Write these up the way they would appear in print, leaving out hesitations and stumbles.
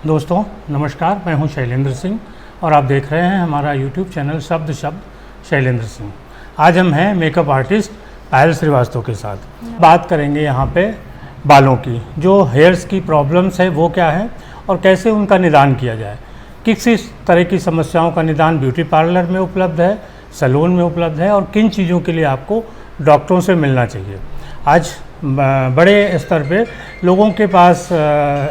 दोस्तों नमस्कार, मैं हूं शैलेंद्र सिंह और आप देख रहे हैं हमारा YouTube चैनल शब्द शैलेंद्र सिंह। आज हम हैं मेकअप आर्टिस्ट पायल श्रीवास्तव के साथ। बात करेंगे यहाँ पे बालों की, जो हेयर्स की प्रॉब्लम्स है वो क्या है और कैसे उनका निदान किया जाए। किस तरह की समस्याओं का निदान ब्यूटी पार्लर में उपलब्ध है, सैलून में उपलब्ध है और किन चीज़ों के लिए आपको डॉक्टरों से मिलना चाहिए। आज बड़े स्तर पे लोगों के पास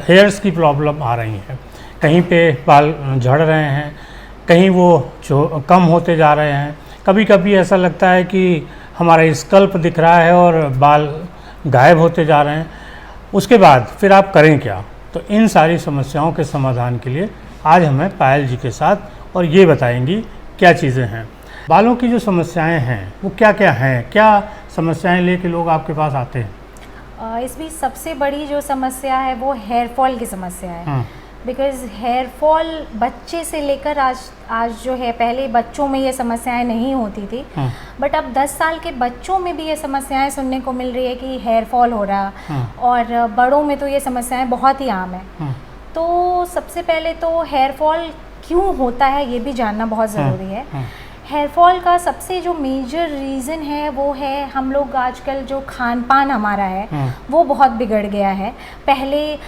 हेयर्स की प्रॉब्लम आ रही है। कहीं पे बाल झड़ रहे हैं, कहीं वो कम होते जा रहे हैं। कभी कभी ऐसा लगता है कि हमारा स्कल्प दिख रहा है और बाल गायब होते जा रहे हैं। उसके बाद फिर आप करें क्या? तो इन सारी समस्याओं के समाधान के लिए आज हमें पायल जी के साथ और ये बताएंगी क्या चीज़ें हैं। बालों की जो समस्याएं हैं वो क्या क्या हैं, क्या समस्याएं लेके लोग आपके पास आते हैं? इस बीच सबसे बड़ी जो समस्या है वो हेयर फॉल की समस्या है। बिकॉज़ हेयर फॉल बच्चे से लेकर आज जो है, पहले बच्चों में ये समस्याएं नहीं होती थी, बट अब 10 साल के बच्चों में भी ये समस्याएं सुनने को मिल रही है कि हेयर फॉल हो रहा, और बड़ों में तो ये समस्याएं बहुत ही आम है। तो सबसे पहले तो हेयर फॉल क्यों होता है ये भी जानना बहुत ज़रूरी है। हेयर फॉल का सबसे जो मेजर रीज़न है वो है, हम लोग आजकल जो खान पान हमारा है वो बहुत बिगड़ गया है। पहले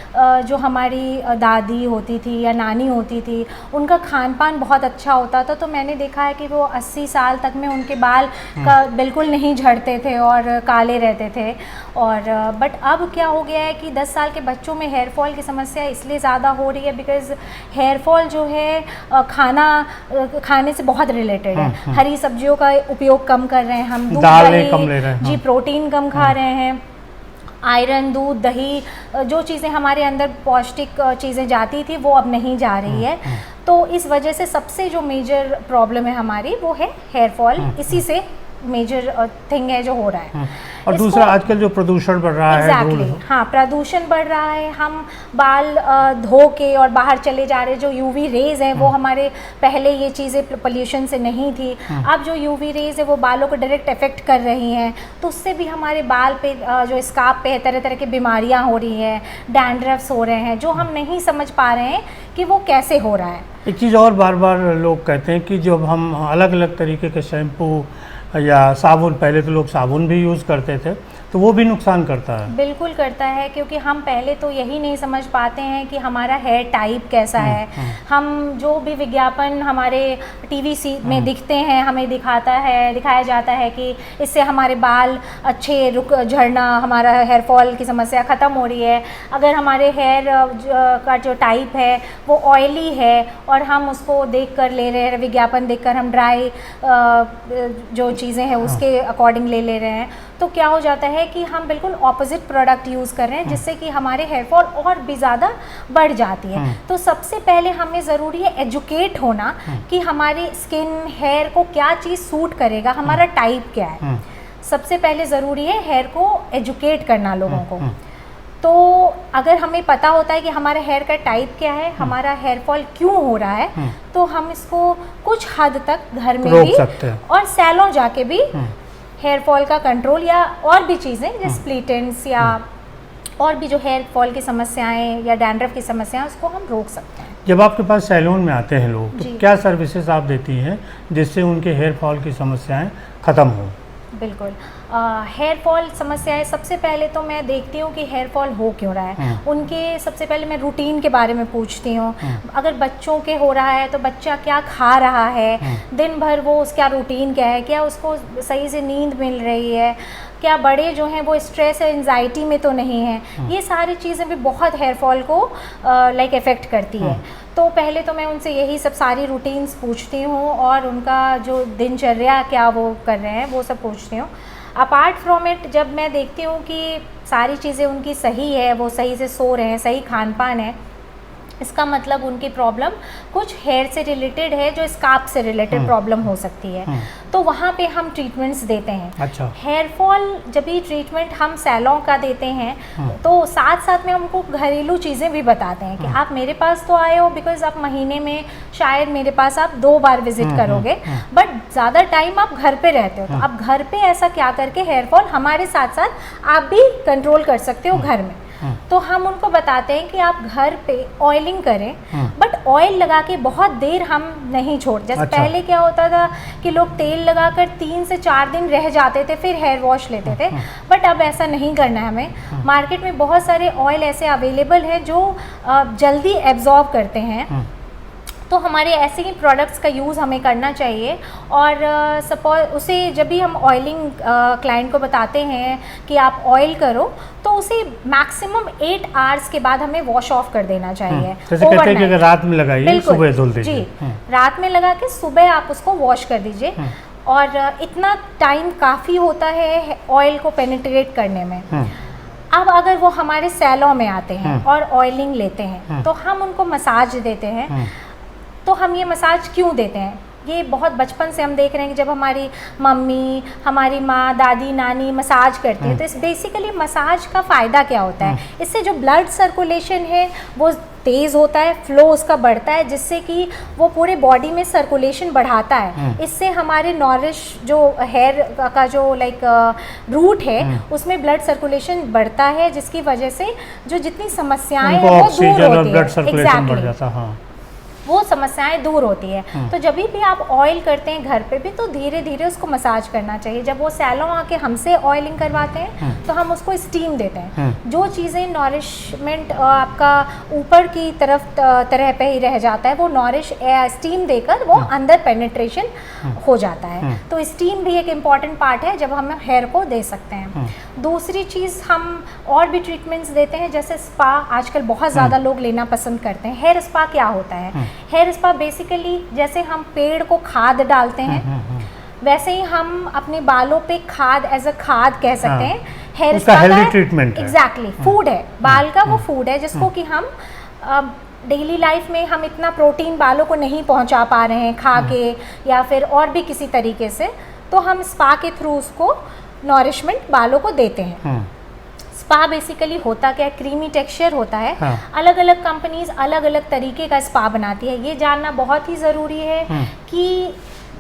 जो हमारी दादी होती थी या नानी होती थी, उनका खान पान बहुत अच्छा होता था, तो मैंने देखा है कि वो 80 साल तक में उनके बाल का बिल्कुल नहीं झड़ते थे और काले रहते थे। और बट अब क्या हो गया है कि 10 साल के बच्चों में हेयर फॉल की समस्या इसलिए ज़्यादा हो रही है बिकॉज़ हेयर फॉल जो है खाने से बहुत रिलेटेड है। हरी सब्जियों का उपयोग कम कर रहे हैं हम, दूध दही कम ले रहे हैं, जी, प्रोटीन कम खा रहे हैं, आयरन, दूध, दही, जो चीज़ें हमारे अंदर पौष्टिक चीज़ें जाती थी वो अब नहीं जा रही है। तो इस वजह से सबसे जो मेजर प्रॉब्लम है हमारी वो है हेयर फॉल। इसी से मेजर थिंग है जो हो रहा है। और दूसरा आजकल जो प्रदूषण बढ़ रहा है, हाँ, प्रदूषण बढ़ रहा है। हम बाल धो के और बाहर चले जा रहे, जो यूवी रेज है वो हमारे पहले ये चीज़ें पोल्यूशन से नहीं थी, अब जो यूवी रेज है वो बालों को डायरेक्ट इफेक्ट कर रही हैं, तो उससे भी हमारे बाल पे जो स्काल्प पे तरह तरह की बीमारियां हो रही हैं, डैंड्रफ्स हो रहे हैं, जो हम नहीं समझ पा रहे हैं कि वो कैसे हो रहा है। एक चीज़ और बार बार लोग कहते हैं कि जब हम अलग अलग तरीके के शैम्पू या साबुन, पहले तो लोग साबुन भी यूज़ करते थे, तो वो भी नुकसान करता है। बिल्कुल करता है, क्योंकि हम पहले तो यही नहीं समझ पाते हैं कि हमारा हेयर टाइप कैसा है। हम जो भी विज्ञापन हमारे टीवी में दिखते हैं, हमें दिखाया जाता है कि इससे हमारे बाल अच्छे झड़ना, हमारा हेयर फॉल की समस्या ख़त्म हो रही है। अगर हमारे हेयर का जो टाइप है वो ऑयली है और हम उसको देख कर ले रहे हैं, विज्ञापन देखकर हम ड्राई जो चीज़ें हैं उसके अकॉर्डिंग ले रहे हैं, तो क्या हो जाता है कि हम बिल्कुल ऑपोजिट प्रोडक्ट यूज़ कर रहे हैं, जिससे कि हमारे हेयर फॉल और भी ज़्यादा बढ़ जाती है। तो सबसे पहले हमें ज़रूरी है एजुकेट होना कि हमारी स्किन, हेयर को क्या चीज़ सूट करेगा, हमारा टाइप क्या है। सबसे पहले ज़रूरी है हेयर को एजुकेट करना लोगों को। तो अगर हमें पता होता है कि हमारे हेयर का टाइप क्या है, हमारा हेयर फॉल क्यों हो रहा है, तो हम इसको कुछ हद तक घर में भी और सैलून जाके भी हेयर फॉल का कंट्रोल या और भी चीज़ें जैसे स्प्लिट एंड्स या और भी जो हेयर फॉल की समस्याएं या डैंड्रफ की समस्याएं, उसको हम रोक सकते हैं। जब आपके पास सैलून में आते हैं लोग, तो क्या सर्विसेज आप देती हैं जिससे उनके हेयर फॉल की समस्याएं ख़त्म हों? बिल्कुल, हेयर फॉल समस्याएं, सबसे पहले तो मैं देखती हूँ कि हेयर फॉल हो क्यों रहा है। उनके सबसे पहले मैं रूटीन के बारे में पूछती हूँ। अगर बच्चों के हो रहा है तो बच्चा क्या खा रहा है, दिन भर वो उसका रूटीन क्या है, क्या उसको सही से नींद मिल रही है, क्या बड़े जो हैं वो स्ट्रेस और एंजाइटी में तो नहीं है। ये सारी चीज़ें भी बहुत हेयर फॉल को इफ़ेक्ट करती है। तो पहले तो मैं उनसे यही सब सारी रूटीन्स पूछती हूँ और उनका जो दिनचर्या क्या वो कर रहे हैं वो सब पूछती हूँ। अपार्ट फ्रॉम इट, जब मैं देखती हूँ कि सारी चीज़ें उनकी सही है, वो सही से सो रहे हैं, सही खान पान है, इसका मतलब उनकी प्रॉब्लम कुछ हेयर से रिलेटेड है, जो स्काल्प से रिलेटेड प्रॉब्लम हो सकती है। तो वहाँ पे हम ट्रीटमेंट्स देते हैं। अच्छा। हेयर फॉल जब भी ट्रीटमेंट हम सैलून का देते हैं तो साथ साथ में हमको घरेलू चीज़ें भी बताते हैं कि आप मेरे पास तो आए हो बिकॉज आप महीने में शायद मेरे पास आप 2 बार विजिट करोगे, बट ज़्यादा टाइम आप घर पे रहते हो, तो आप घर पे ऐसा क्या करके हेयर फॉल हमारे साथ साथ आप भी कंट्रोल कर सकते हो घर में। तो हम उनको बताते हैं कि आप घर पे ऑयलिंग करें, बट ऑयल लगा के बहुत देर हम नहीं छोड़। जैसे पहले क्या होता था कि लोग तेल लगाकर 3 से 4 दिन रह जाते थे, फिर हेयर वॉश लेते थे, बट अब ऐसा नहीं करना है हमें। मार्केट में बहुत सारे ऑयल ऐसे अवेलेबल हैं जो जल्दी एब्जॉर्ब करते हैं, तो हमारे ऐसे ही प्रोडक्ट्स का यूज़ हमें करना चाहिए। और सपोज उसे जब भी हम ऑयलिंग क्लाइंट को बताते हैं कि आप ऑयल करो, तो उसे मैक्सिमम 8 आवर्स के बाद हमें वॉश ऑफ कर देना चाहिए। जैसे कहते हैं कि अगर रात में लगाइए सुबह धुल दीजिए। जी, रात में लगा के सुबह आप उसको वॉश कर दीजिए, और इतना टाइम काफ़ी होता है ऑयल को पेनिट्रेट करने में। अब अगर वो हमारे सैलून में आते हैं और ऑयलिंग लेते हैं, तो हम उनको मसाज देते हैं। तो हम ये मसाज क्यों देते हैं? ये बहुत बचपन से हम देख रहे हैं कि जब हमारी मम्मी, हमारी माँ, दादी, नानी मसाज करती है, तो इस बेसिकली मसाज का फ़ायदा क्या होता है? इससे जो ब्लड सर्कुलेशन है वो तेज़ होता है, फ्लो उसका बढ़ता है, जिससे कि वो पूरे बॉडी में सर्कुलेशन बढ़ाता है। इससे हमारे नॉरिश जो हेयर का जो रूट है उसमें ब्लड सर्कुलेशन बढ़ता है, जिसकी वजह से जो जितनी समस्याएं हैं वो दूर होती है। वो समस्याएं दूर होती है। तो जब भी आप ऑयल करते हैं घर पे भी, तो धीरे धीरे उसको मसाज करना चाहिए। जब वो सैलून आके हमसे ऑयलिंग करवाते हैं तो हम उसको स्टीम देते हैं। जो चीज़ें नॉरिशमेंट आपका ऊपर की तरह पे ही रह जाता है, वो नॉरिश स्टीम देकर वो अंदर पेनिट्रेशन हो जाता है। तो स्टीम भी एक इम्पॉर्टेंट पार्ट है जब हम हेयर को दे सकते हैं। दूसरी चीज़, हम और भी ट्रीटमेंट्स देते हैं, जैसे स्पा आजकल बहुत ज़्यादा लोग लेना पसंद करते हैं। हेयर स्पा क्या होता है? हेयर स्पा बेसिकली जैसे हम पेड़ को खाद डालते हैं, वैसे ही हम अपने बालों पे खाद एज अ खाद कह सकते हैं। हेयर स्पा का ट्रीटमेंट एग्जैक्टली फूड है, बाल का वो फूड है जिसको कि हम डेली लाइफ में हम इतना प्रोटीन बालों को नहीं पहुंचा पा रहे हैं खा के या फिर और भी किसी तरीके से, तो हम स्पा के थ्रू उसको नॉरिशमेंट बालों को देते हैं। स्पा बेसिकली होता क्या है? क्रीमी टेक्सचर होता है। अलग अलग कंपनीज अलग अलग तरीके का स्पा बनाती है। ये जानना बहुत ही ज़रूरी है कि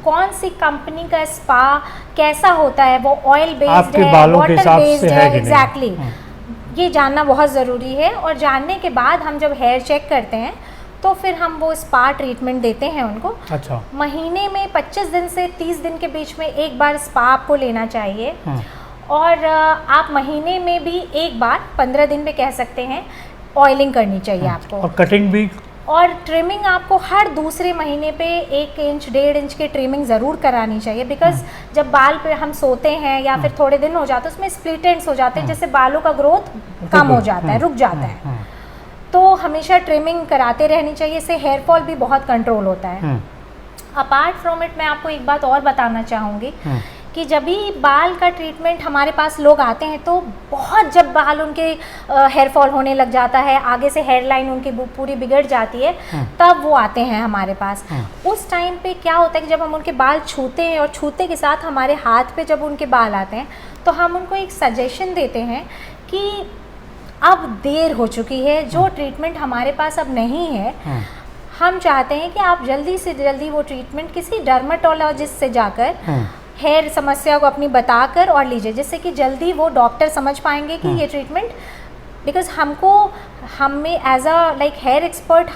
कौन सी कंपनी का स्पा कैसा होता है, वो ऑयल बेस्ड है, वाटर बेस्ड है, एग्जैक्टली ये जानना बहुत ज़रूरी है। और जानने के बाद हम जब हेयर चेक करते हैं तो फिर हम वो स्पा ट्रीटमेंट देते हैं उनको। अच्छा। महीने में 25 दिन से 30 दिन के बीच में एक बार स्पा आपको लेना चाहिए। और आप महीने में भी एक बार 15 दिन में कह सकते हैं ऑयलिंग करनी चाहिए आपको। और कटिंग भी, और ट्रिमिंग आपको हर दूसरे महीने पे 1 इंच 1.5 इंच की ट्रिमिंग ज़रूर करानी चाहिए। बिकॉज जब बाल पे हम सोते हैं या फिर थोड़े दिन हो जाते हैं उसमें स्प्लिट एंड्स हो जाते हैं, जिससे बालों का ग्रोथ कम हो जाता है, रुक जाता है। तो हमेशा ट्रिमिंग कराते रहनी चाहिए, इससे हेयर फॉल भी बहुत कंट्रोल होता है। अपार्ट फ्रॉम इट मैं आपको एक बात और बताना चाहूँगी कि जब भी बाल का ट्रीटमेंट हमारे पास लोग आते हैं तो बहुत, जब बाल उनके हेयर फॉल होने लग जाता है, आगे से हेयर लाइन उनकी पूरी बिगड़ जाती है, तब वो आते हैं हमारे पास। उस टाइम पे क्या होता है कि जब हम उनके बाल छूते हैं और छूते के साथ हमारे हाथ पे जब उनके बाल आते हैं तो हम उनको एक सजेशन देते हैं कि अब देर हो चुकी है, जो ट्रीटमेंट हमारे पास अब नहीं है, हम चाहते हैं कि आप जल्दी से जल्दी वो ट्रीटमेंट किसी डर्मेटोलॉजिस्ट से जाकर हेयर समस्या को अपनी बताकर और लीजिए, जिससे कि जल्दी वो डॉक्टर समझ पाएंगे कि ये ट्रीटमेंट, बिकॉज हमें एज अ हेयर एक्सपर्ट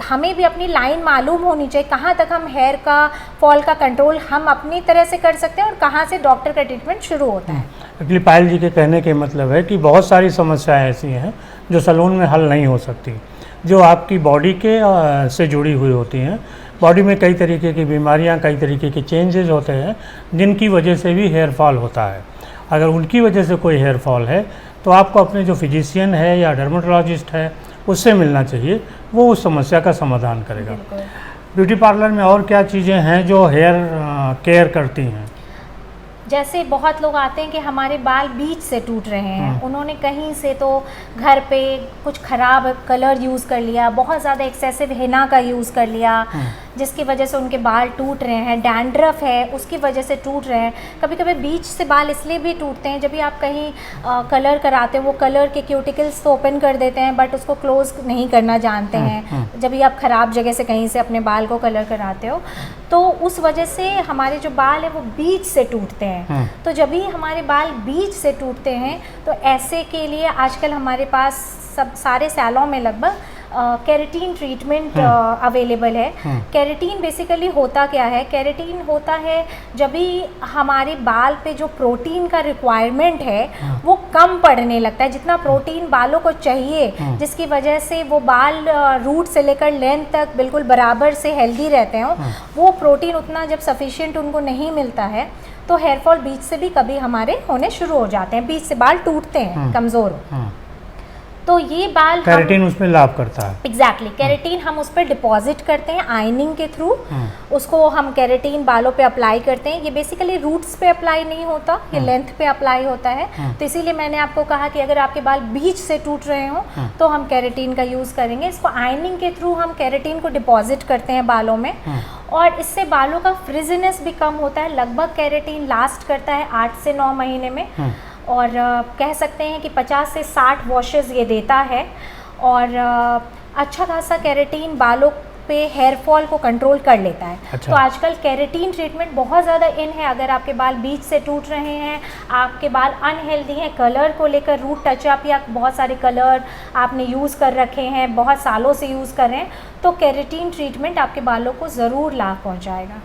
हमें भी अपनी लाइन मालूम होनी चाहिए, कहाँ तक हम हेयर का फॉल का कंट्रोल हम अपनी तरह से कर सकते हैं और कहाँ से डॉक्टर का ट्रीटमेंट शुरू होता है। एक्चुअली पायल जी के कहने के मतलब है कि बहुत सारी समस्याएं ऐसी हैं जो सैलून में हल नहीं हो सकती, जो आपकी बॉडी के से जुड़ी हुई होती हैं। बॉडी में कई तरीके की बीमारियां, कई तरीके के चेंजेस होते हैं जिनकी वजह से भी हेयर फॉल होता है। अगर उनकी वजह से कोई हेयर फॉल है तो आपको अपने जो फिजिशियन है या डर्मेटोलॉजिस्ट है उससे मिलना चाहिए, वो उस समस्या का समाधान करेगा। ब्यूटी पार्लर में और क्या चीज़ें हैं जो हेयर केयर करती हैं? जैसे बहुत लोग आते हैं कि हमारे बाल बीच से टूट रहे हैं, उन्होंने कहीं से तो घर पे कुछ ख़राब कलर यूज़ कर लिया, बहुत ज़्यादा एक्सेसिव हिना का यूज़ कर लिया, जिसकी वजह से उनके बाल टूट रहे हैं। डैंड्रफ है उसकी वजह से टूट रहे हैं। कभी कभी बीच से बाल इसलिए भी टूटते हैं, जब भी आप कहीं कलर कराते हैं वो कलर के क्यूटिकल्स तो ओपन कर देते हैं बट उसको क्लोज नहीं करना जानते हैं, जब भी आप ख़राब जगह से कहीं से अपने बाल को कलर कराते हो, तो उस वजह से हमारे जो बाल हैं वो बीच से टूटते हैं। तो जब भी हमारे बाल बीच से टूटते हैं तो ऐसे के लिए आजकल हमारे पास सब सारे सैलून में लगभग केराटिन ट्रीटमेंट अवेलेबल है। केराटिन बेसिकली होता क्या है? केराटिन होता है जब भी हमारे बाल पे जो प्रोटीन का रिक्वायरमेंट है वो कम पड़ने लगता है, जितना प्रोटीन बालों को चाहिए, जिसकी वजह से वो बाल रूट से लेकर लेंथ तक बिल्कुल बराबर से हेल्दी रहते हो, वो प्रोटीन उतना जब सफिशिएंट उनको नहीं मिलता है तो हेयर फॉल बीच से भी कभी हमारे होने शुरू हो जाते हैं, बीच से बाल टूटते हैं, कमज़ोर। तो ये बाल केराटिन उसमें लाभ करता है। एग्जैक्टली, केराटिन हम उस पर डिपॉजिट करते हैं आयनिंग के थ्रू, उसको हम केराटिन बालों पे अप्लाई करते हैं। ये बेसिकली रूट्स पे अप्लाई नहीं होता, ये लेंथ पे अप्लाई होता है। तो इसीलिए मैंने आपको कहा कि अगर आपके बाल बीच से टूट रहे हो तो हम केराटिन का यूज़ करेंगे। इसको आयनिंग के थ्रू हम केराटिन को डिपॉजिट करते हैं बालों में, और इससे बालों का फ्रिजीनेस भी कम होता है। लगभग केराटिन लास्ट करता है 8 से 9 महीने में, और कह सकते हैं कि 50 से 60 वॉशेस ये देता है, और अच्छा खासा केराटिन बालों पे हेयर फॉल को कंट्रोल कर लेता है। अच्छा। तो आजकल केराटिन ट्रीटमेंट बहुत ज़्यादा इन है। अगर आपके बाल बीच से टूट रहे हैं, आपके बाल अनहेल्दी हैं, कलर को लेकर रूट टचअप या बहुत सारे कलर आपने यूज़ कर रखे हैं, बहुत सालों से यूज़ कर रहे हैं, तो केराटिन ट्रीटमेंट आपके बालों को ज़रूर लाभ पहुँचाएगा।